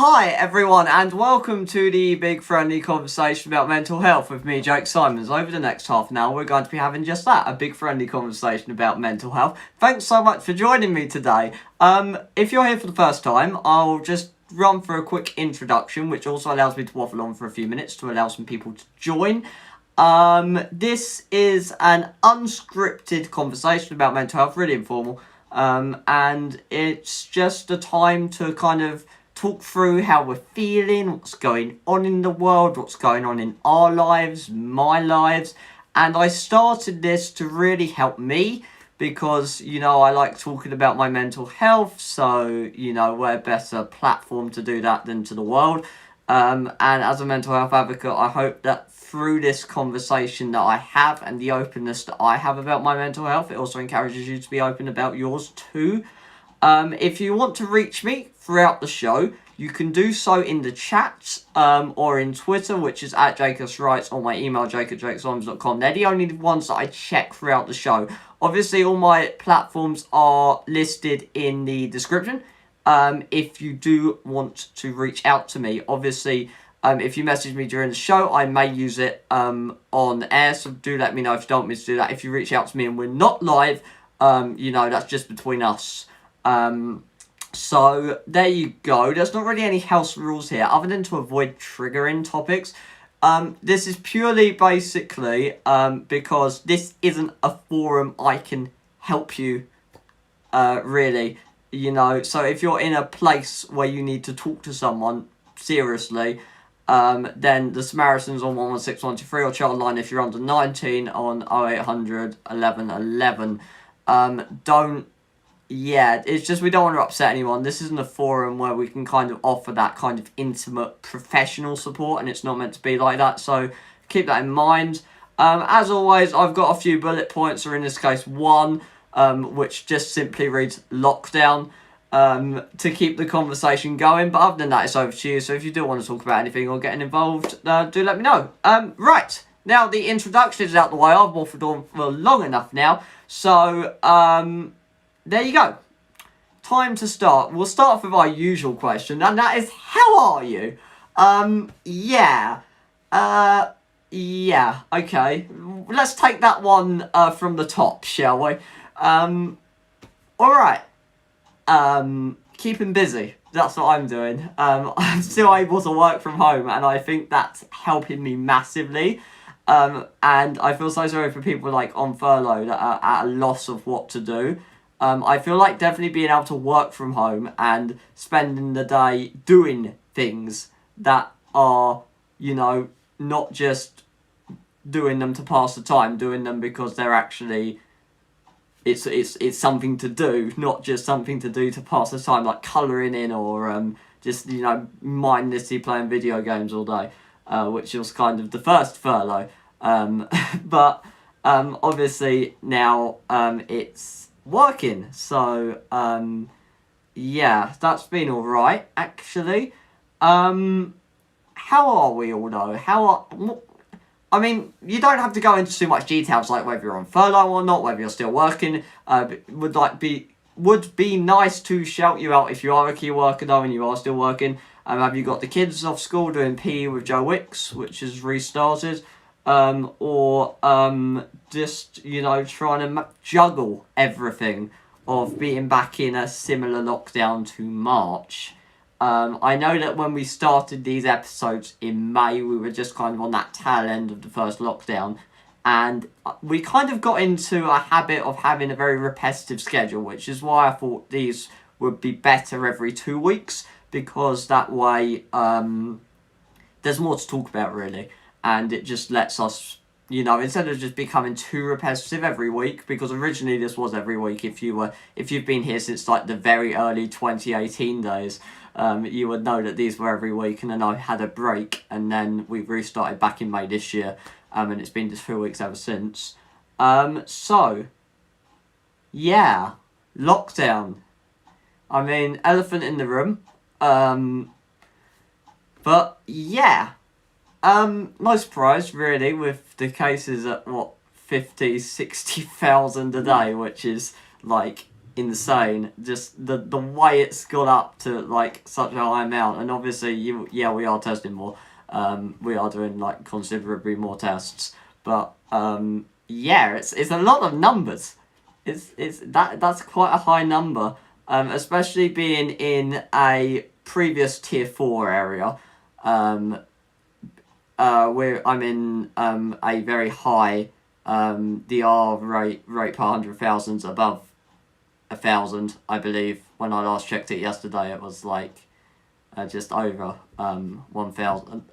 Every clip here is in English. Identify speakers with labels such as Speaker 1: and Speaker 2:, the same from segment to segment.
Speaker 1: Hi everyone and welcome to the big friendly conversation about mental health with me, Jake Symons. Over the next half an hour we're going to be having just that, a big friendly conversation about mental health. Thanks so much for joining me today. If you're here for the first time, I'll just run through a quick introduction, which also allows me to waffle on for a few minutes to allow some people to join. This is an unscripted conversation about mental health, really informal, and it's just a time to kind of talk through how we're feeling, what's going on in the world, what's going on in our lives, my lives. And I started this to really help me because, I like talking about my mental health. So, we're a better platform to do that than to the world. And as a mental health advocate, I hope that through this conversation that I have and the openness that I have about my mental health, it also encourages you to be open about yours too. If you want to reach me throughout the show, you can do so in the chat or in Twitter, which is @JakeSWrites, or my email, jake@jakesymons.com. They're the only ones that I check throughout the show. Obviously, all my platforms are listed in the description. If you do want to reach out to me, obviously, if you message me during the show, I may use it on air, so do let me know if you don't want me to do that. If you reach out to me and we're not live, that's just between us. So there you go. There's not really any house rules here other than to avoid triggering topics. This is purely basically because this isn't a forum I can help you really, so if you're in a place where you need to talk to someone seriously, then the Samaritans on 116123 or child line if you're under 19 on 0800 11 11. It's just we don't want to upset anyone. This isn't a forum where we can kind of offer that kind of intimate professional support, and it's not meant to be like that, so keep that in mind. As always, I've got a few bullet points, or in this case one, which just simply reads lockdown, to keep the conversation going, but other than that it's over to you, so if you do want to talk about anything or getting involved, do let me know. Right, now the introduction is out the way. I've waffled on for long enough now, so there you go. Time to start. We'll start off with our usual question, and that is, how are you? Okay. Let's take that one from the top, shall we? Alright. Keeping busy. That's what I'm doing. I'm still able to work from home, and I think that's helping me massively. And I feel so sorry for people like on furlough that are at a loss of what to do. I feel like definitely being able to work from home and spending the day doing things that are, not just doing them to pass the time, doing them because they're actually, it's something to do, not just something to do to pass the time, like colouring in or just, mindlessly playing video games all day, which was kind of the first furlough. But obviously now it's working, so that's been all right actually. How are we all though? You don't have to go into too much details like whether you're on furlough or not, whether you're still working. Would be nice to shout you out if you are a key worker though and you are still working. Have you got the kids off school doing PE with Joe Wicks, which has restarted? Or just, trying to juggle everything of being back in a similar lockdown to March. I know that when we started these episodes in May, we were just kind of on that tail end of the first lockdown, and we kind of got into a habit of having a very repetitive schedule, which is why I thought these would be better every 2 weeks, because that way there's more to talk about really. And it just lets us, instead of just becoming too repetitive every week, because originally this was every week. If you've been here since like the very early 2018 days, you would know that these were every week, and then I had a break, and then we restarted back in May this year, and it's been just 2 weeks ever since. Lockdown. Elephant in the room. But yeah. No surprise, really, with the cases at, 50, 60,000 a day, which is, like, insane. Just the way it's got up to like such a high amount, and obviously we are testing more. We are doing like considerably more tests, but it's a lot of numbers. That's quite a high number, especially being in a previous tier 4 area. Where I'm in a very high DR rate per 100,000 above 1,000, I believe. When I last checked it yesterday, it was like just over 1,000,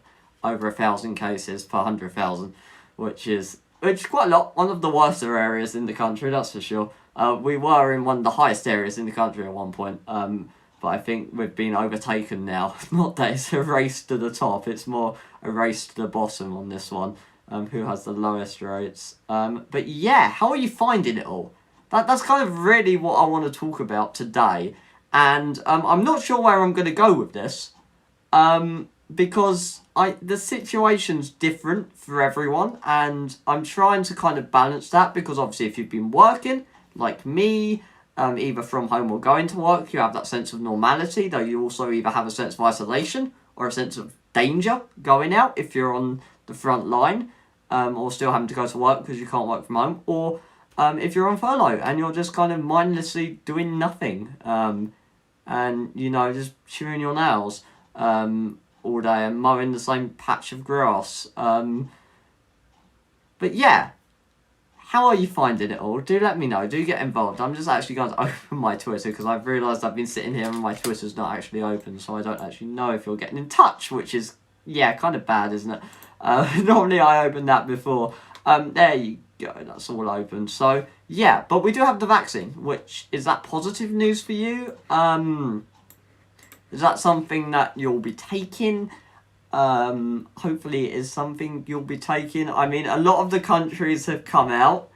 Speaker 1: over 1,000 cases per 100,000, which is quite a lot. One of the worst areas in the country, that's for sure. We were in one of the highest areas in the country at one point, but I think we've been overtaken now. Not that it's a race to the top, it's more a race to the bottom on this one. Who has the lowest rates. But yeah, how are you finding it all? That's kind of really what I want to talk about today. And I'm not sure where I'm going to go with this. Because the situation's different for everyone. And I'm trying to kind of balance that. Because obviously if you've been working, like me, either from home or going to work, you have that sense of normality. Though you also either have a sense of isolation or a sense of danger going out if you're on the front line. Or still having to go to work because you can't work from home, or if you're on furlough and you're just kind of mindlessly doing nothing, and just chewing your nails all day and mowing the same patch of grass. But yeah, how are you finding it all? Do let me know. Do get involved. I'm just actually going to open my Twitter because I've realised I've been sitting here and my Twitter's not actually open, so I don't actually know if you're getting in touch, which is kind of bad, isn't it? Normally I open that before. There you go, that's all open. So yeah, but we do have the vaccine, which is that positive news for you? Is that something that you'll be taking? Hopefully it is something you'll be taking. I mean, a lot of the countries have come out.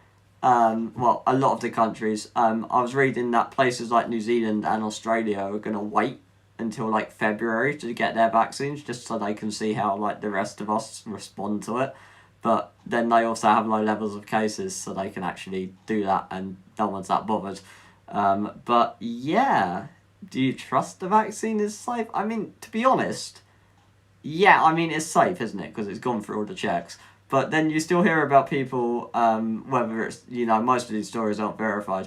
Speaker 1: A lot of the countries. I was reading that places like New Zealand and Australia are going to wait until like February to get their vaccines, just so they can see how like the rest of us respond to it. But then they also have low levels of cases, so they can actually do that, and no one's that bothered. But yeah, do you trust the vaccine is safe? I mean, to be honest, yeah, I mean it's safe, isn't it? Because it's gone through all the checks. But then you still hear about people, whether it's most of these stories aren't verified.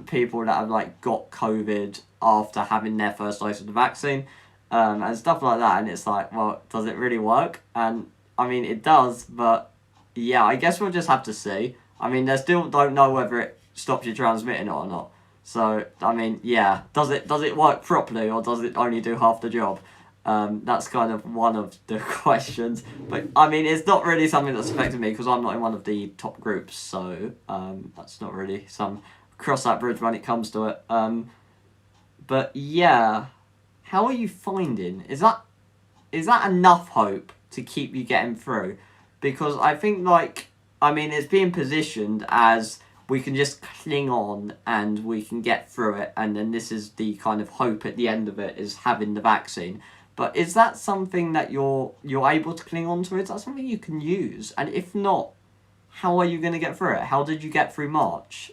Speaker 1: People that have like got COVID after having their first dose of the vaccine, and stuff like that, and it's like, well, does it really work? And I mean it does, but yeah, I guess we'll just have to see. I mean, they still don't know whether it stops you transmitting it or not. So I mean, yeah, does it work properly, or does it only do half the job? That's kind of one of the questions. But I mean, it's not really something that's affected me because I'm not in one of the top groups, so that's not really some cross that bridge when it comes to it. But yeah, how are you finding? Is that enough hope to keep you getting through? Because I think it's being positioned as we can just cling on and we can get through it, and then this is the kind of hope at the end of it, is having the vaccine. But is that something that you're able to cling on to? Is that something you can use? And if not, how are you going to get through it? How did you get through March?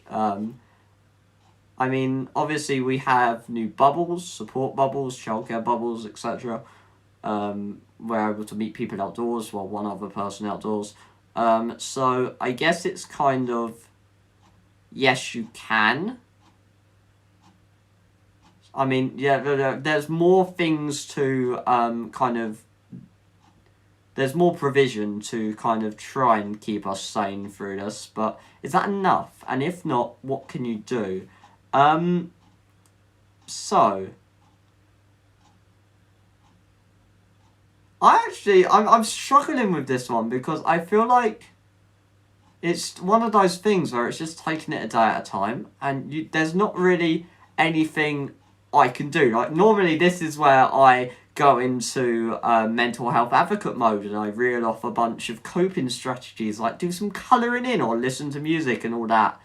Speaker 1: I mean, obviously we have new bubbles, support bubbles, childcare bubbles, etc. We're able to meet people outdoors, well, one other person outdoors. So I guess it's kind of, yes, you can. I mean, yeah, there's more things to there's more provision to kind of try and keep us sane through this, but is that enough? And if not, what can you do? So I'm struggling with this one because I feel like it's one of those things where it's just taking it a day at a time, and there's not really anything I can do. Like, normally this is where I go into mental health advocate mode and I reel off a bunch of coping strategies, like do some colouring in or listen to music and all that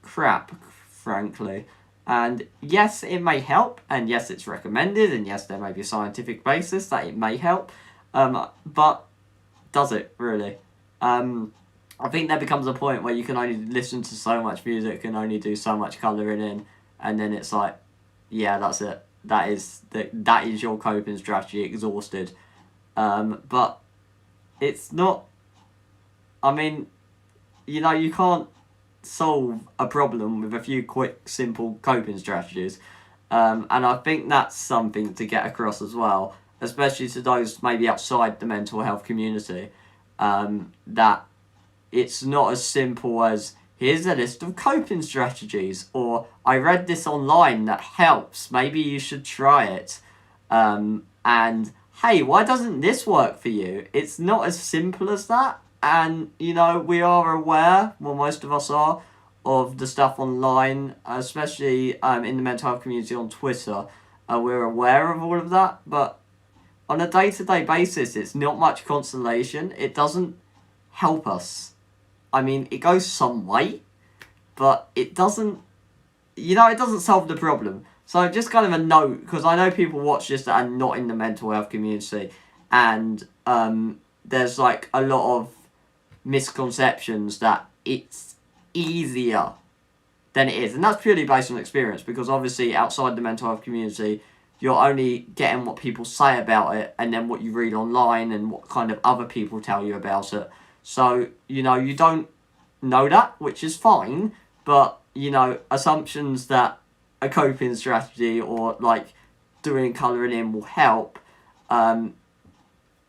Speaker 1: crap, frankly. And yes, it may help, and yes, it's recommended, and yes, there may be a scientific basis that it may help, but does it really? I think there becomes a point where you can only listen to so much music and only do so much colouring in, and then it's like, yeah, that's it. That is your coping strategy exhausted. But it's not. I mean, you can't solve a problem with a few quick, simple coping strategies. And I think that's something to get across as well, especially to those maybe outside the mental health community, that it's not as simple as here's a list of coping strategies, or I read this online that helps, maybe you should try it. And hey, why doesn't this work for you? It's not as simple as that. And, we are aware, well, most of us are, of the stuff online, especially in the mental health community on Twitter. We're aware of all of that, but on a day-to-day basis, it's not much consolation. It doesn't help us. I mean, it goes some way, but it doesn't, it doesn't solve the problem. So just kind of a note, because I know people watch this that are not in the mental health community, and there's like a lot of misconceptions that it's easier than it is, and that's purely based on experience, because obviously outside the mental health community you're only getting what people say about it, and then what you read online and what kind of other people tell you about it. So you don't know that, which is fine, but assumptions that a coping strategy or like doing colouring in will help,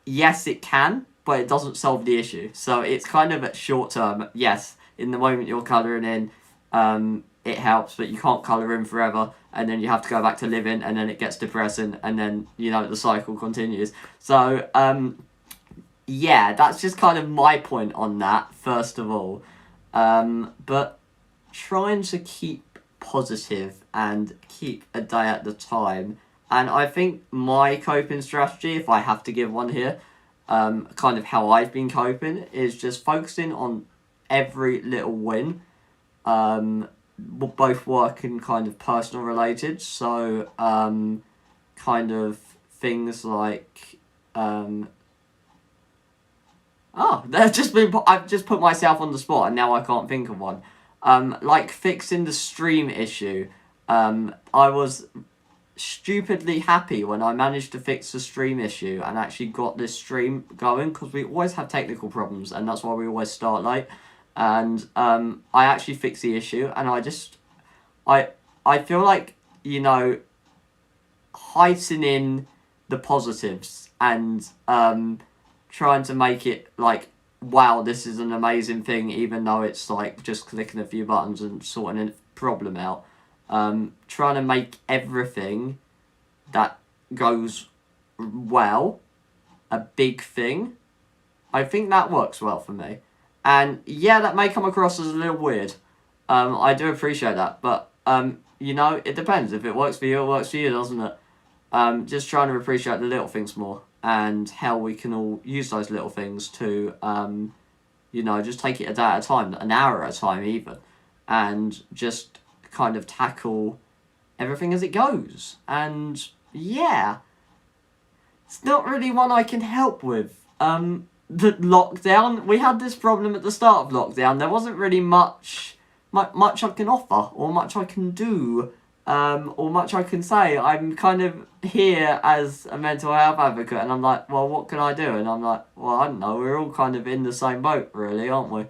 Speaker 1: yes it can, but it doesn't solve the issue. So it's kind of at short term, yes, in the moment you're colouring in, it helps, but you can't colour in forever, and then you have to go back to living, and then it gets depressing, and then the cycle continues. So yeah, that's just kind of my point on that, first of all. But trying to keep positive and keep a day at the time, and I think my coping strategy, if I have to give one here, kind of how I've been coping, is just focusing on every little win, both work and kind of personal related. So kind of things like I've just put myself on the spot and now I can't think of one. Like fixing the stream issue. I was stupidly happy when I managed to fix the stream issue and actually got this stream going, because we always have technical problems and that's why we always start late. And I actually fixed the issue, and I feel like heightening the positives and trying to make it like, wow, this is an amazing thing, even though it's like just clicking a few buttons and sorting a problem out. Trying to make everything that goes well a big thing. I think that works well for me. And yeah, that may come across as a little weird. I do appreciate that, but it depends. If it works for you, it works for you, doesn't it? Just trying to appreciate the little things more, and how we can all use those little things to just take it a day at a time, an hour at a time even, and just kind of tackle everything as it goes. And yeah, it's not really one I can help with. The lockdown, we had this problem at the start of lockdown. There wasn't really much I can offer, or much I can do, or much I can say. I'm kind of here as a mental health advocate, and I'm like, well, what can I do? And I'm like, well, I don't know, we're all kind of in the same boat, really, aren't we?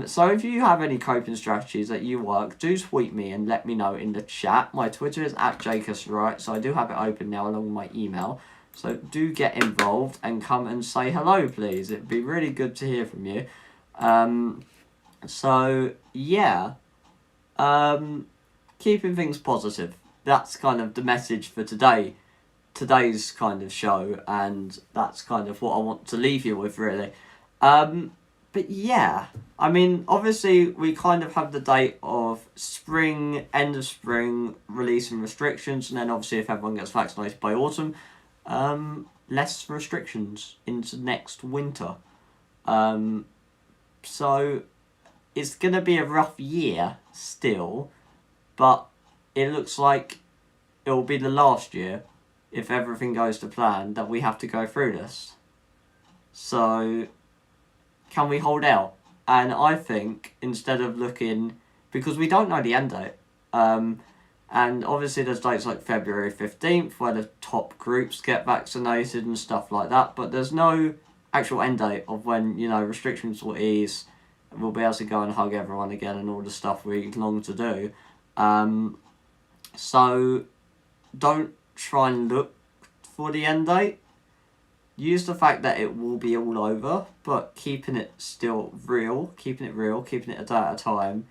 Speaker 1: So if you have any coping strategies that you work, do tweet me and let me know in the chat. My Twitter is @JakeSwright, so I do have it open now along with my email. So do get involved and come and say hello, please. It'd be really good to hear from you. So yeah, keeping things positive. That's kind of the message for today's kind of show, and that's kind of what I want to leave you with, really. But yeah, I mean, obviously we kind of have the date of spring, end of spring, releasing restrictions, and then obviously if everyone gets vaccinated by autumn, less restrictions into next winter. So it's going to be a rough year still, but it looks like it will be the last year, if everything goes to plan, that we have to go through this. So can we hold out? And I think instead of looking, because we don't know the end date, And obviously there's dates like February 15th where the top groups get vaccinated and stuff like that, but there's no actual end date of when, restrictions will ease, we'll be able to go and hug everyone again and all the stuff we long to do. So don't try and look for the end date. Use the fact that it will be all over, but keeping it still real, keeping it a day at a time,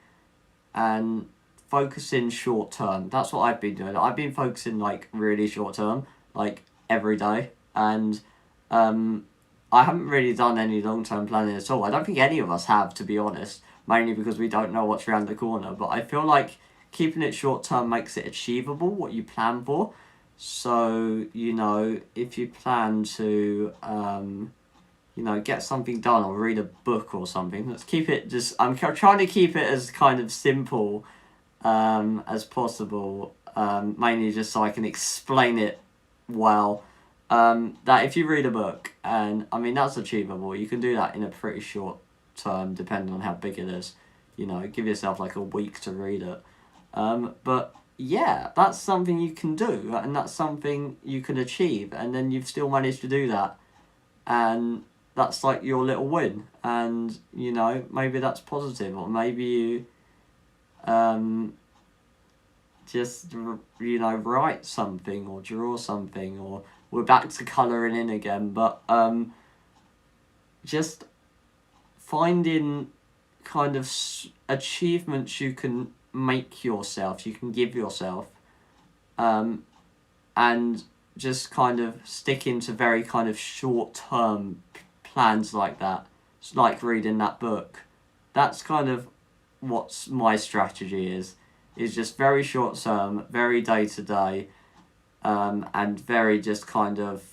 Speaker 1: and focusing short term. That's what I've been doing. I've been focusing like really short term, like every day, and I haven't really done any long term planning at all. I don't think any of us have, to be honest, mainly because we don't know what's around the corner. But I feel like keeping it short term makes it achievable, what you plan for. So, if you plan to, get something done or read a book or something, let's keep it just, I'm trying to keep it as kind of simple as possible, mainly just so I can explain it well. That if you read a book, and I mean, that's achievable, you can do that in a pretty short term, depending on how big it is. Give yourself like a week to read it. But yeah, that's something you can do, and that's something you can achieve, and then you've still managed to do that, and that's like your little win. And maybe that's positive, or maybe you just write something or draw something, or we're back to colouring in again, but just finding kind of achievements you can make yourself, you can give yourself, and just kind of sticking to very kind of short-term plans like that. It's like reading that book. That's kind of what my strategy is just very short-term, very day-to-day, and very just kind of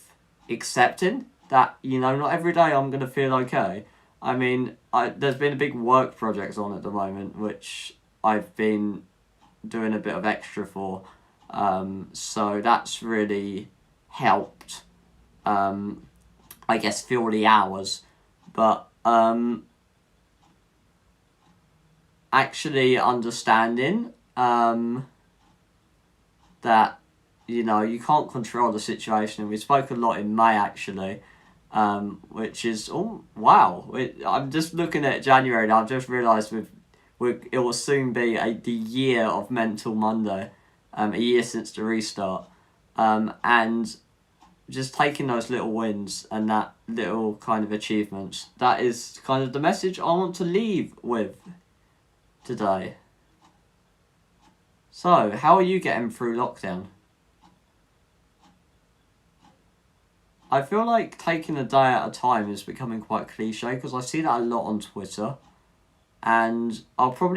Speaker 1: accepting that, not every day I'm going to feel okay. I mean, there's been a big work project on at the moment, which I've been doing a bit of extra for, so that's really helped, I guess, fill the hours, but actually understanding that you can't control the situation. We spoke a lot in May, actually, which is, oh wow, I'm just looking at January and I've just realised it will soon be the year of Mental Monday, a year since the restart, and just taking those little wins and that little kind of achievements, that is kind of the message I want to leave with today. So, how are you getting through lockdown? I feel like taking a day at a time is becoming quite cliche, because I see that a lot on Twitter. And I want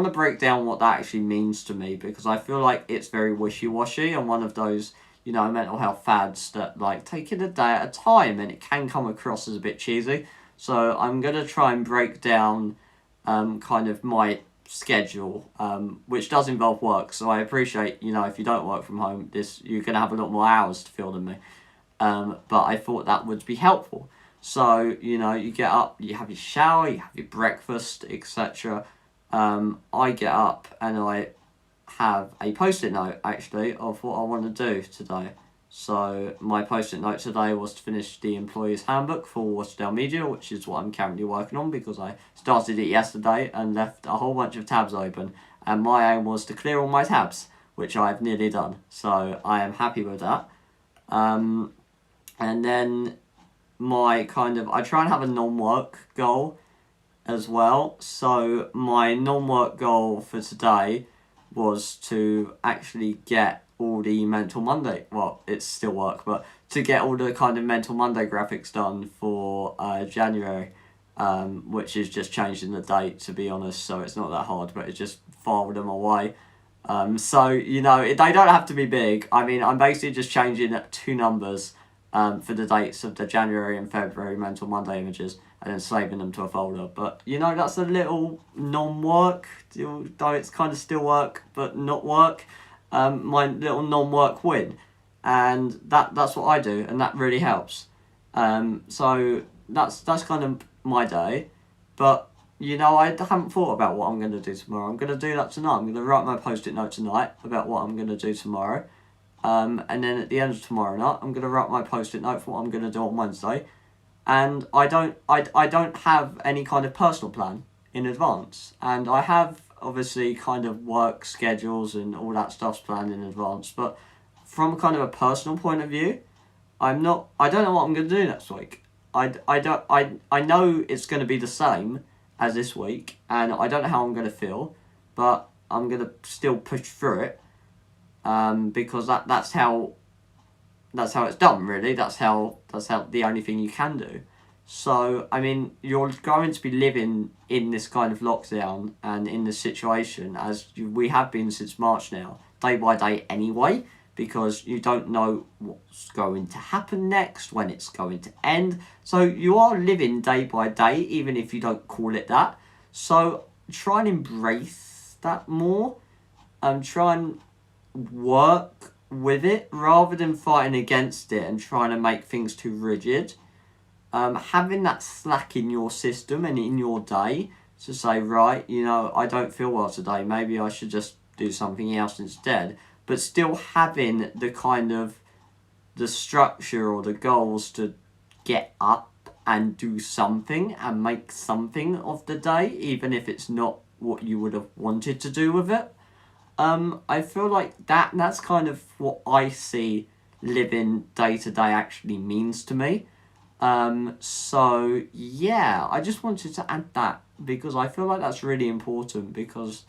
Speaker 1: to break down what that actually means to me, because I feel like it's very wishy-washy and one of those, mental health fads that, like, taking a day at a time, and it can come across as a bit cheesy. So I'm going to try and break down kind of my schedule, which does involve work. So I appreciate, if you don't work from home, you're going to have a lot more hours to fill than me. But I thought that would be helpful. So, you get up, you have your shower, you have your breakfast, etc. I get up and I have a post-it note, actually, of what I want to do today. So, my post-it note today was to finish the Employee's Handbook for Waterdale Media, which is what I'm currently working on, because I started it yesterday and left a whole bunch of tabs open. And my aim was to clear all my tabs, which I've nearly done. So, I am happy with that. And then I try and have a non-work goal as well. So my non-work goal for today was to actually get all the Mental Monday, well, it's still work, but to get all the kind of Mental Monday graphics done for January, which is just changing the date, to be honest, so it's not that hard, but it's just filed them away. So, they don't have to be big. I mean, I'm basically just changing 2 numbers for the dates of the January and February Mental Monday images, and then saving them to a folder. But, that's a little non-work, though it's kind of still work, but not work, my little non-work win. And that's what I do, and that really helps. So that's kind of my day. But I haven't thought about what I'm going to do tomorrow. I'm going to do that tonight. I'm going to write my post-it note tonight about what I'm going to do tomorrow. And then at the end of tomorrow night, I'm going to write my post-it note for what I'm going to do on Wednesday. And I don't have any kind of personal plan in advance. And I have, obviously, kind of work schedules and all that stuff's planned in advance. But from kind of a personal point of view, I don't know what I'm going to do next week. I know it's going to be the same as this week, and I don't know how I'm going to feel, but I'm going to still push through it, because that's how it's done, really. That's how the only thing you can do. So, I mean, you're going to be living in this kind of lockdown and in this situation, as we have been since March now, day by day anyway, because you don't know what's going to happen next, when it's going to end. So you are living day by day, even if you don't call it that. So try and embrace that more. Try and work with it rather than fighting against it and trying to make things too rigid. Having that slack in your system and in your day to say, right, I don't feel well today, maybe I should just do something else instead. But still having the kind of the structure or the goals to get up and do something and make something of the day, even if it's not what you would have wanted to do with it. I feel like that's kind of what I see living day to day actually means to me. So yeah, I just wanted to add that because I feel like that's really important, because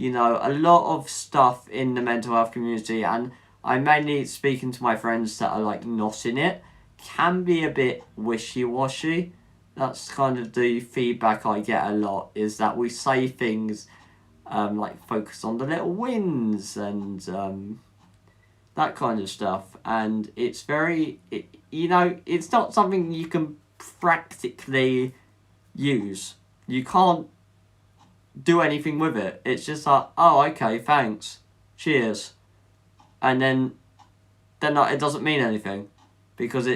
Speaker 1: a lot of stuff in the mental health community, and I'm mainly speaking to my friends that are like not in it, can be a bit wishy-washy. That's kind of the feedback I get a lot, is that we say things like focus on the little wins and that kind of stuff, and it's it's not something you can practically use. You can't do anything with it. It's just like, oh, okay, thanks, cheers, and then it doesn't mean anything, because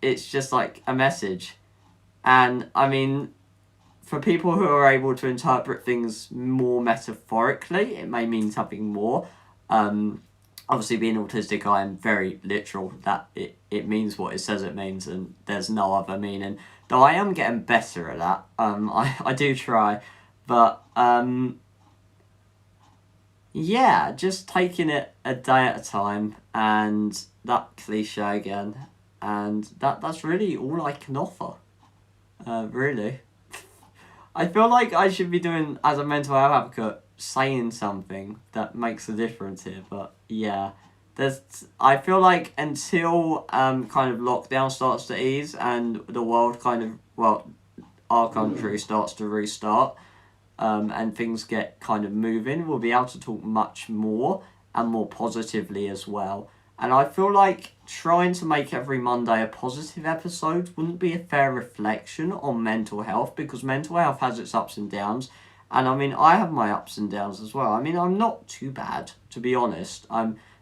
Speaker 1: it's just like a message. And I mean, for people who are able to interpret things more metaphorically, it may mean something more. Obviously, being autistic, I am very literal, that it means what it says it means, and there's no other meaning. Though I am getting better at that. I do try. But, yeah, just taking it a day at a time, and that cliche again, and that's really all I can offer, really. I feel like I should be doing, as a mental health advocate, saying something that makes a difference here, but yeah. I feel like until kind of lockdown starts to ease and the world our country starts to restart, and things get kind of moving, we'll be able to talk much more and more positively as well. And I feel like trying to make every Monday a positive episode wouldn't be a fair reflection on mental health, because mental health has its ups and downs. And I mean, I have my ups and downs as well. I mean, I'm not too bad, to be honest.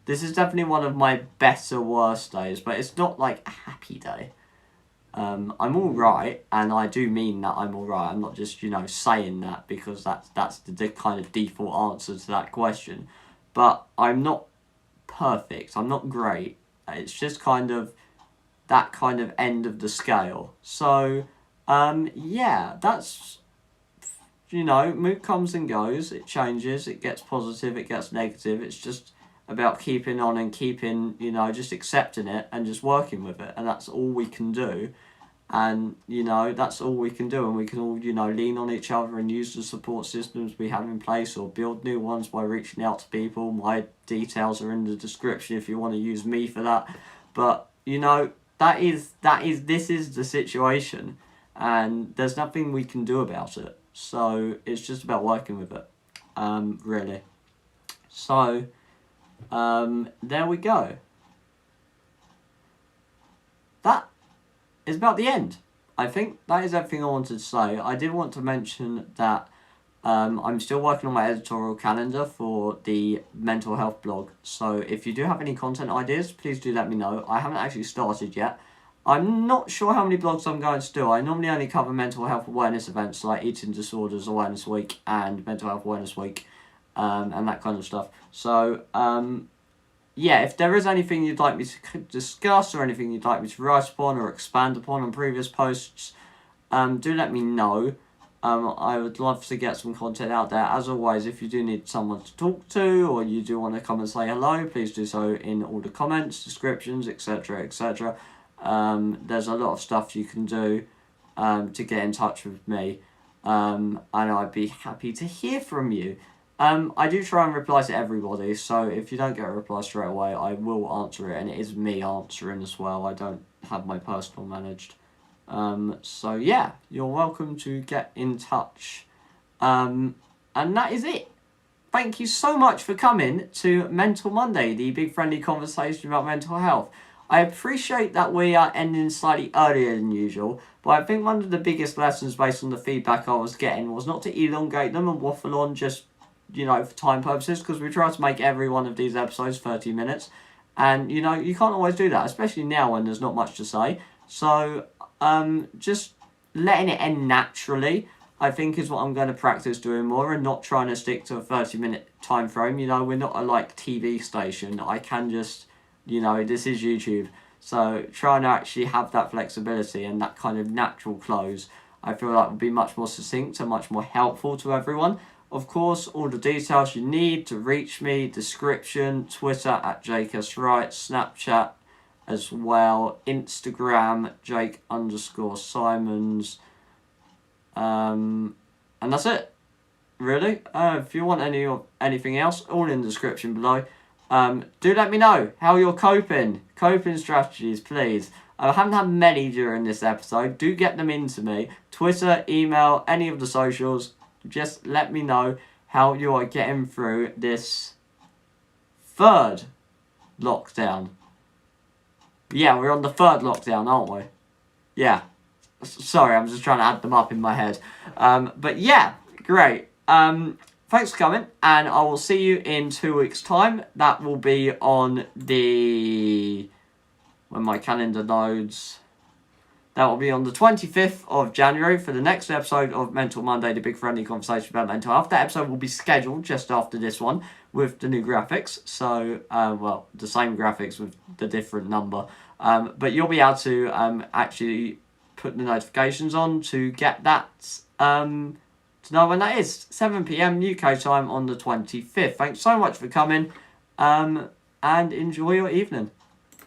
Speaker 1: This is definitely one of my better, worst days, but it's not like a happy day. I'm all right, and I do mean that I'm all right. I'm not just, saying that because that's the kind of default answer to that question. But I'm not perfect. I'm not great. It's just kind of that kind of end of the scale. So, yeah, that's, mood comes and goes. It changes. It gets positive. It gets negative. It's just about keeping on and keeping, just accepting it and just working with it. And that's all we can do. And, that's all we can do. And we can all, lean on each other and use the support systems we have in place, or build new ones by reaching out to people. My details are in the description if you want to use me for that. But, this is the situation. And there's nothing we can do about it. So it's just about working with it, really. So, there we go. That is about the end. I think that is everything I wanted to say. I did want to mention that I'm still working on my editorial calendar for the mental health blog. So if you do have any content ideas, please do let me know. I haven't actually started yet. I'm not sure how many blogs I'm going to do. I normally only cover mental health awareness events like Eating Disorders Awareness Week and Mental Health Awareness Week, and that kind of stuff. So, yeah, if there is anything you'd like me to discuss or anything you'd like me to write upon or expand upon on previous posts, do let me know. I would love to get some content out there. As always, if you do need someone to talk to or you do want to come and say hello, please do so in all the comments, descriptions, etc., etc. There's a lot of stuff you can do to get in touch with me, and I'd be happy to hear from you. I do try and reply to everybody, so if you don't get a reply straight away, I will answer it, and it is me answering as well. I don't have my personal managed. So yeah, you're welcome to get in touch. And that is it. Thank you so much for coming to Mental Monday, the big friendly conversation about mental health. I appreciate that we are ending slightly earlier than usual, but I think one of the biggest lessons based on the feedback I was getting was not to elongate them and waffle on just, for time purposes, because we try to make every one of these episodes 30 minutes. And, you can't always do that, especially now when there's not much to say. So, just letting it end naturally, I think, is what I'm going to practice doing more, and not trying to stick to a 30-minute time frame. We're not a TV station. I can just, this is YouTube. So trying to actually have that flexibility and that kind of natural close, I feel like would be much more succinct and much more helpful to everyone. Of course, all the details you need to reach me, description, Twitter at JakeSWright, Snapchat as well, Instagram, Jake_Symons, and that's it, really. If you want anything else, all in the description below. Do let me know how you're coping strategies, please. I haven't had many during this episode. Do get them into me. Twitter, email, any of the socials. Just let me know how you are getting through this third lockdown. Yeah, we're on the third lockdown, aren't we? Yeah. Sorry, I'm just trying to add them up in my head. But yeah, great. Thanks for coming, and I will see you in 2 weeks' time. That will be on when my calendar loads. That will be on the 25th of January for the next episode of Mental Monday, the big friendly conversation about mental health. That episode will be scheduled just after this one with the new graphics. So, the same graphics with the different number. But you'll be able to actually put the notifications on to get that, to know when that is. 7 PM UK time on the 25th. Thanks so much for coming, and enjoy your evening.